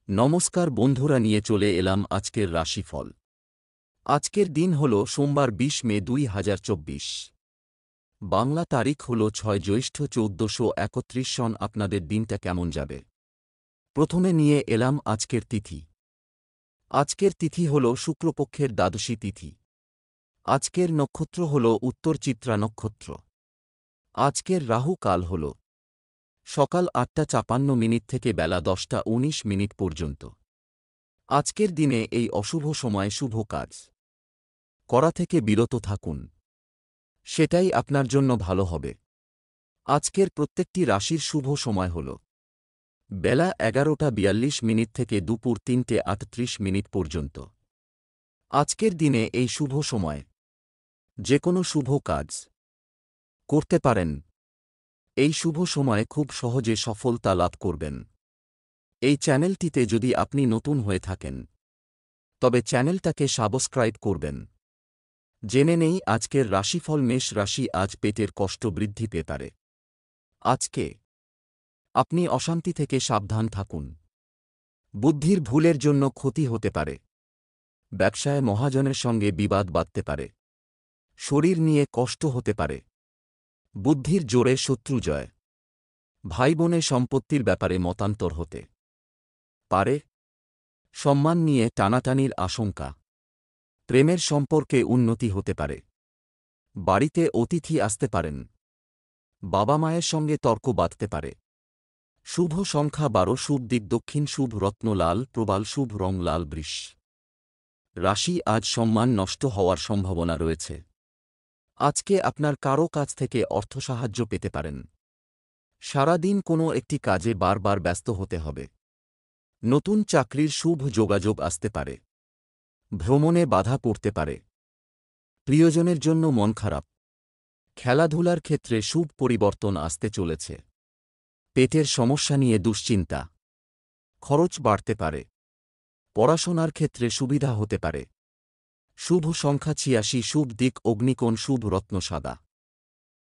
নমস্কার বন্ধুরা, নিয়ে চলে এলাম আজকের রাশিফল। আজকের দিন হল সোমবার ২০ মে ২০২৪। বাংলা তারিখ হল ৬ জ্যৈষ্ঠ ১৪৩১ সন। আপনাদের দিনটা কেমন যাবে? প্রথমে নিয়ে এলাম আজকের তিথি। আজকের তিথি হল শুক্লপক্ষের দ্বাদশী তিথি। আজকের নক্ষত্র হল উত্তর চিত্রা নক্ষত্র। আজকের রাহু কাল হল সকাল ৮টা ৫৫ থেকে বেলা ১০টা ১৯ পর্যন্ত। আজকের দিনে এই অশুভ সময়ে শুভ কাজ করা থেকে বিরত থাকুন, সেটাই আপনার জন্য ভালো হবে। আজকের প্রত্যেকটি রাশির শুভ সময় হল বেলা ১১টা ৪২ থেকে দুপুর ৩টে ৩৮ পর্যন্ত। আজকের দিনে এই শুভ সময় যে কোনো শুভ কাজ করতে পারেন। এই শুভ সময়ে খুব সহজে সফলতা লাভ করবেন। এই চ্যানেলটিতে যদি আপনি নতুন হয়ে থাকেন তবে চ্যানেলটাকে সাবস্ক্রাইব করবেন। জেনে নেই আজকের রাশিফল। মেষ রাশি, আজ পেটের কষ্ট বৃদ্ধি পেতে পারে। আজকে আপনি অশান্তি থেকে সাবধান থাকুন। বুদ্ধির ভুলের জন্য ক্ষতি হতে পারে। ব্যবসায় মহাজনের সঙ্গে বিবাদ বাধতে পারে। শরীর নিয়ে কষ্ট হতে পারে। বুদ্ধির জোরে শত্রু জয়। ভাই বোনের সম্পত্তির ব্যাপারে মতান্তর হতে পারে। সম্মান নিয়ে টানাটানির আশঙ্কা। প্রেমের সম্পর্কে উন্নতি হতে পারে। বাড়িতে অতিথি আসতে পারেন। বাবা মায়ের সঙ্গে তর্ক বাধতে পারে। শুভ সংখ্যা ১২, শুভ দিক দক্ষিণ, শুভ রত্ন লাল প্রবাল, শুভ রং লাল। বৃষ রাশি, আজ সম্মান নষ্ট হওয়ার সম্ভাবনা রয়েছে। আজকে আপনার কারও কাছ থেকে অর্থ সাহায্য পেতে পারেন। সারাদিন কোনো একটি কাজে বারবার ব্যস্ত হতে হবে। নতুন চাকরির শুভ যোগাযোগ আসতে পারে। ভ্রমণে বাধা পড়তে পারে। প্রিয়জনের জন্য মন খারাপ। খেলাধুলার ক্ষেত্রে শুভ পরিবর্তন আসতে চলেছে। পেটের সমস্যা নিয়ে দুশ্চিন্তা। খরচ বাড়তে পারে। পড়াশোনার ক্ষেত্রে সুবিধা হতে পারে। শুভ সংখ্যা ৮৬, শুভ দিক অগ্নিকোণ, শুভ রত্ন সাদা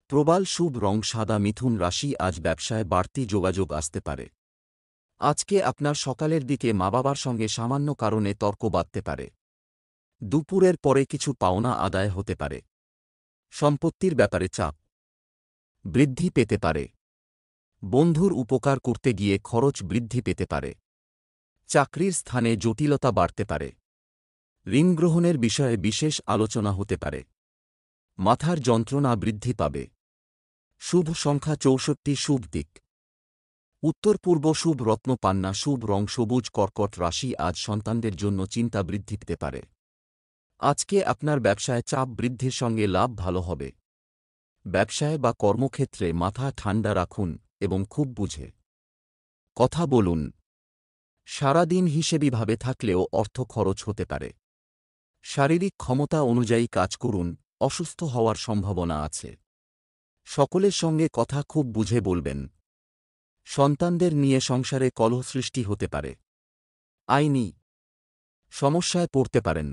প্রবাল, শুভ রং সাদা। মিথুন রাশি, আজ ব্যবসায় বাড়তি যোগাযোগ আসতে পারে। আজকে আপনার সকালের দিকে মা বাবার সঙ্গে সামান্য কারণে তর্ক বাধতে পারে। দুপুরের পরে কিছু পাওনা আদায় হতে পারে। সম্পত্তির ব্যাপারে চাপ বৃদ্ধি পেতে পারে। বন্ধুর উপকার করতে গিয়ে খরচ বৃদ্ধি পেতে পারে। চাকরির স্থানে জটিলতা বাড়তে পারে। ঋণ গ্রহণের বিষয়ে বিশেষ আলোচনা হতে পারে। মাথার যন্ত্রণা বৃদ্ধি পাবে। শুভ সংখ্যা ৬৪, শুভ দিক উত্তর পূর্ব, শুভ রত্ন পান্না, শুভ রং সবুজ। কর্কট রাশি, আজ সন্তানদের জন্য চিন্তা বৃদ্ধি পেতে পারে। আজকে আপনার ব্যবসায় চাপ বৃদ্ধির সঙ্গে লাভ ভালো হবে। ব্যবসায় বা কর্মক্ষেত্রে মাথা ঠান্ডা রাখুন এবং খুব বুঝে কথা বলুন। সারাদিন হিসেবিভাবে থাকলেও অর্থ খরচ হতে পারে। শারীরিক ক্ষমতা অনুযায়ী কাজ করুন, অসুস্থ হওয়ার সম্ভাবনা আছে। সকলের সঙ্গে কথা খুব বুঝে বলবেন। সন্তানদের নিয়ে সংসারে কলহ সৃষ্টি হতে পারে। আইনি সমস্যায় পড়তে পারেন।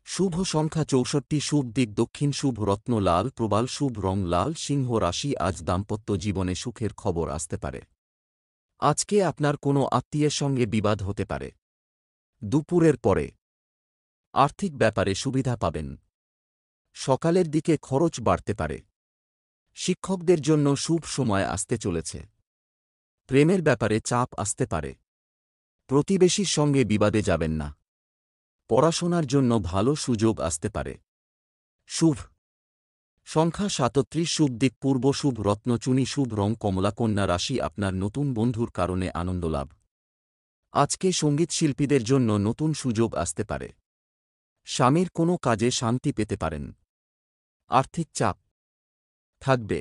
শুভ সংখ্যা ৬৪, শুভ দিক দক্ষিণ, শুভ রত্ন লাল প্রবাল, শুভ রং লাল। সিংহ রাশি, আজ দাম্পত্য জীবনে সুখের খবর আসতে পারে। আজকে আপনার কোনো আত্মীয়ের সঙ্গে বিবাদ হতে পারে। দুপুরের পরে আর্থিক ব্যাপারে সুবিধা পাবেন। সকালের দিকে খরচ বাড়তে পারে। শিক্ষকদের জন্য শুভ সময় আসতে চলেছে। প্রেমের ব্যাপারে চাপ আসতে পারে। প্রতিবেশীর সঙ্গে বিবাদে যাবেন না। পড়াশোনার জন্য ভালো সুযোগ আসতে পারে। শুভ সংখ্যা ৩৭, শুভ দিক পূর্ব, শুভ রত্নচুনি, শুভ রং কমলা। কন্যা রাশি, আপনার নতুন বন্ধুর কারণে আনন্দ লাভ। আজকে সঙ্গীতশিল্পীদের জন্য নতুন সুযোগ আসতে পারে। স্বামীর কোনো কাজে শান্তি পেতে পারেন। আর্থিক চাপ থাকবে।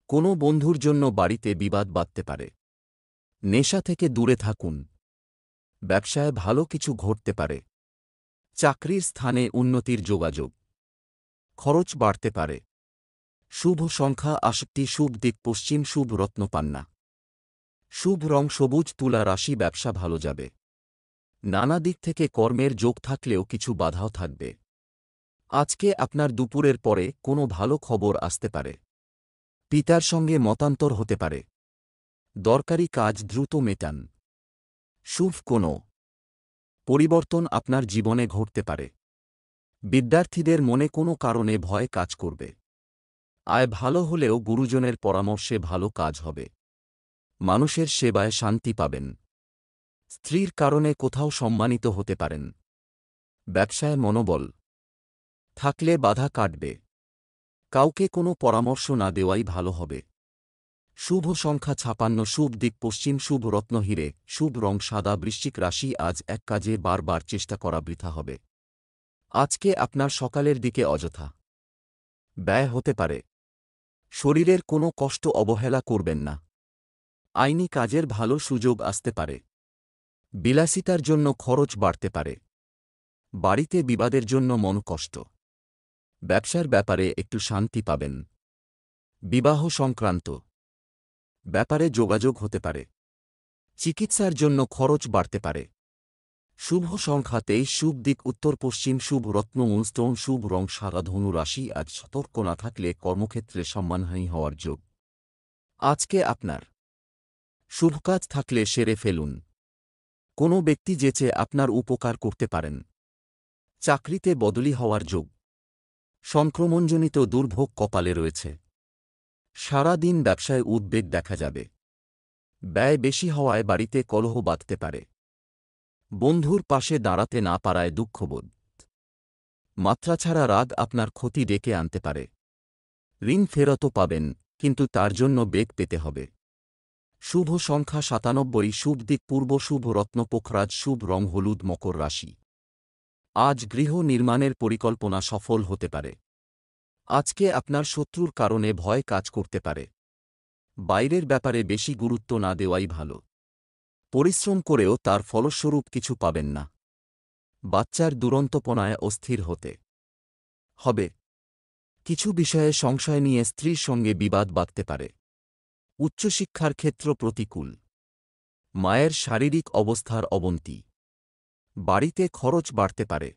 কোনো বন্ধুর জন্য বাড়িতে বিবাদ বাধতে পারে। নেশা থেকে দূরে থাকুন। ব্যবসায় ভালো কিছু ঘটতে পারে। চাকরির স্থানে উন্নতির যোগাযোগ। খরচ বাড়তে পারে। শুভ সংখ্যা ৬৮, শুভ দিক পশ্চিম, শুভ রত্ন পান্না, শুভ রং সবুজ। তুলা রাশি, ব্যবসা ভালো যাবে। নানা দিক থেকে কর্মের যোগ থাকলেও কিছু বাধাও থাকবে। আজকে আপনার দুপুরের পরে কোনো ভালো খবর আসতে পারে। পিতার সঙ্গে মতান্তর হতে পারে। দরকারি কাজ দ্রুত মেটান। শুভ কোনো পরিবর্তন আপনার জীবনে ঘটতে পারে। বিদ্যার্থীদের মনে কোনো কারণে ভয় কাজ করবে। আয় ভালো হলেও গুরুজনের পরামর্শে ভালো কাজ হবে। মানুষের সেবায় শান্তি পাবেন। স্ত্রীর কারণে কোথাও সম্মানিত হতে পারেন। ব্যবসায় মনোবল থাকলে বাধা কাটবে। কাউকে কোনো পরামর্শ না দেওয়াই ভালো হবে। শুভ সংখ্যা 56, শুভ দিক পশ্চিম, শুভ রত্ন হীরে, শুভ রং সাদা। বৃশ্চিক রাশি, আজ এক কাজে বারবার চেষ্টা করা বৃথা হবে। আজকে আপনার সকালের দিকে অযথা ব্যয় হতে পারে। শরীরের কোনো কষ্ট অবহেলা করবেন না। আইনি কাজের ভালো সুযোগ আসতে পারে। বিলাসিতার জন্য খরচ বাড়তে পারে। বাড়িতে বিবাদের জন্য মন কষ্ট। ব্যবসার ব্যাপারে একটু শান্তি পাবেন। বিবাহ সংক্রান্ত ব্যাপারে যোগাযোগ হতে পারে। চিকিৎসার জন্য খরচ বাড়তে পারে। শুভ সংখ্যা 23, শুভ দিক উত্তর পশ্চিম, শুভ রত্ন মুনস্টোন, শুভ রং সাদা। ধনু রাশি, আজ সতর্ক না থাকলে কর্মক্ষেত্রে সম্মানহানি হওয়ার যোগ। আজকে আপনার শুভ কাজ থাকলে সেরে ফেলুন। কোনো ব্যক্তি যেচে আপনার উপকার করতে পারেন। চাকরিতে বদলি হওয়ার যোগ। সংক্রমণজনিত দুর্ভোগ কপালে রয়েছে। সারা দিন ব্যবসায় উদ্বেগ দেখা যাবে। ব্যয় বেশি হওয়ায় বাড়িতে কলহ বাঁধতে পারে। বন্ধুর পাশে দাঁড়াতে না পারায় দুঃখবোধ। মাত্রা ছাড়া রাগ আপনার ক্ষতি ডেকে আনতে পারে। ঋণ ফেরতও পাবেন, কিন্তু তার জন্য বেগ পেতে হবে। শুভ সংখ্যা 97, শুভ দিক পূর্ব, শুভ রত্ন পোখরাজ, শুভ রং হলুদ। মকর রাশি, আজ গৃহ নির্মাণের পরিকল্পনা সফল হতে পারে। আজকে আপনার শত্রুর কারণে ভয় কাজ করতে পারে। বাইরের ব্যাপারে বেশি গুরুত্ব না দেওয়াই ভালো। পরিশ্রম করেও তার ফলস্বরূপ কিছু পাবেন না। বাচ্চার দুরন্তপনায় অস্থির হতে হবে। কিছু বিষয়ে সংশয় নিয়ে স্ত্রীর সঙ্গে বিবাদ বাঁধতে পারে। উচ্চশিক্ষার ক্ষেত্র প্রতিকূল। মায়ের শারীরিক অবস্থার অবনতি। বাড়িতে খরচ বাড়তে পারে।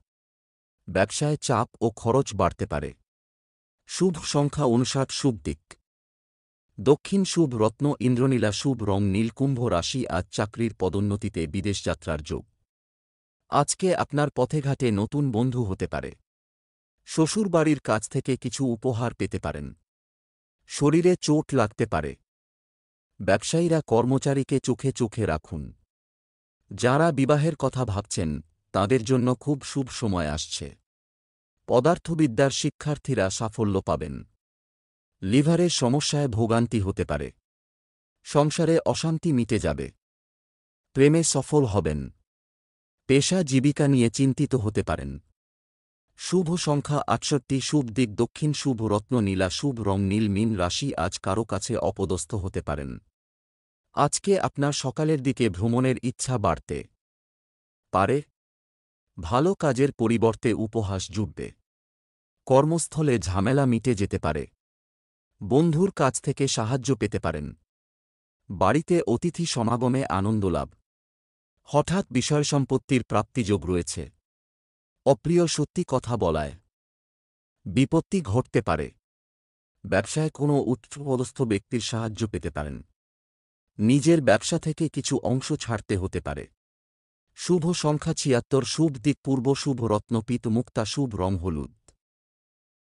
ব্যবসায় চাপ ও খরচ বাড়তে পারে। শুভ সংখ্যা 59, শুভ দিক দক্ষিণ, শুভ রত্ন ইন্দ্রনীলা, শুভ রং নীল। কুম্ভ রাশি, আজ চাকরির পদোন্নতিতে বিদেশ যাত্রার যোগ। আজকে আপনার পথেঘাটে নতুন বন্ধু হতে পারে। শ্বশুরবাড়ির কাছ থেকে কিছু উপহার পেতে পারেন। শরীরে চোট লাগতে পারে। ব্যবসায়ীরা কর্মচারীকে চোখে চোখে রাখুন। যাঁরা বিবাহের কথা ভাবছেন তাঁদের জন্য খুব শুভ সময় আসছে। পদার্থবিদ্যার শিক্ষার্থীরা সাফল্য পাবেন। লিভারের সমস্যায় ভোগান্তি হতে পারে। সংসারে অশান্তি মিটে যাবে। প্রেমে সফল হবেন। পেশা জীবিকা নিয়ে চিন্তিত হতে পারেন। শুভ সংখ্যা 68, শুভ দিক দক্ষিণ, শুভ রত্ন নীলা, শুভ রং নীল। মীন রাশি, আজ কারো কাছে অপদস্থ হতে পারেন। আজকে আপনার সকালের দিকে ভ্রমণের ইচ্ছা বাড়তে পারে। ভালো কাজের পরিবর্তে উপহাস জুটবে। কর্মস্থলে ঝামেলা মিটে যেতে পারে। বন্ধুর কাছ থেকে সাহায্য পেতে পারেন। বাড়িতে অতিথি সমাগমে আনন্দলাভ। হঠাৎ বিষয়সম্পত্তির প্রাপ্তিযোগ রয়েছে। অপ্রিয় সত্যি কথা বলায় বিপত্তি ঘটতে পারে। ব্যবসায় কোনো উচ্চপদস্থ ব্যক্তির সাহায্য পেতে পারেন। নিজের ব্যবসা থেকে কিছু অংশ ছাড়তে হতে পারে। শুভ সংখ্যা 76, শুভ দিক পূর্ব, শুভ রত্ন পিত মুক্তা, শুভ রং হলুদ।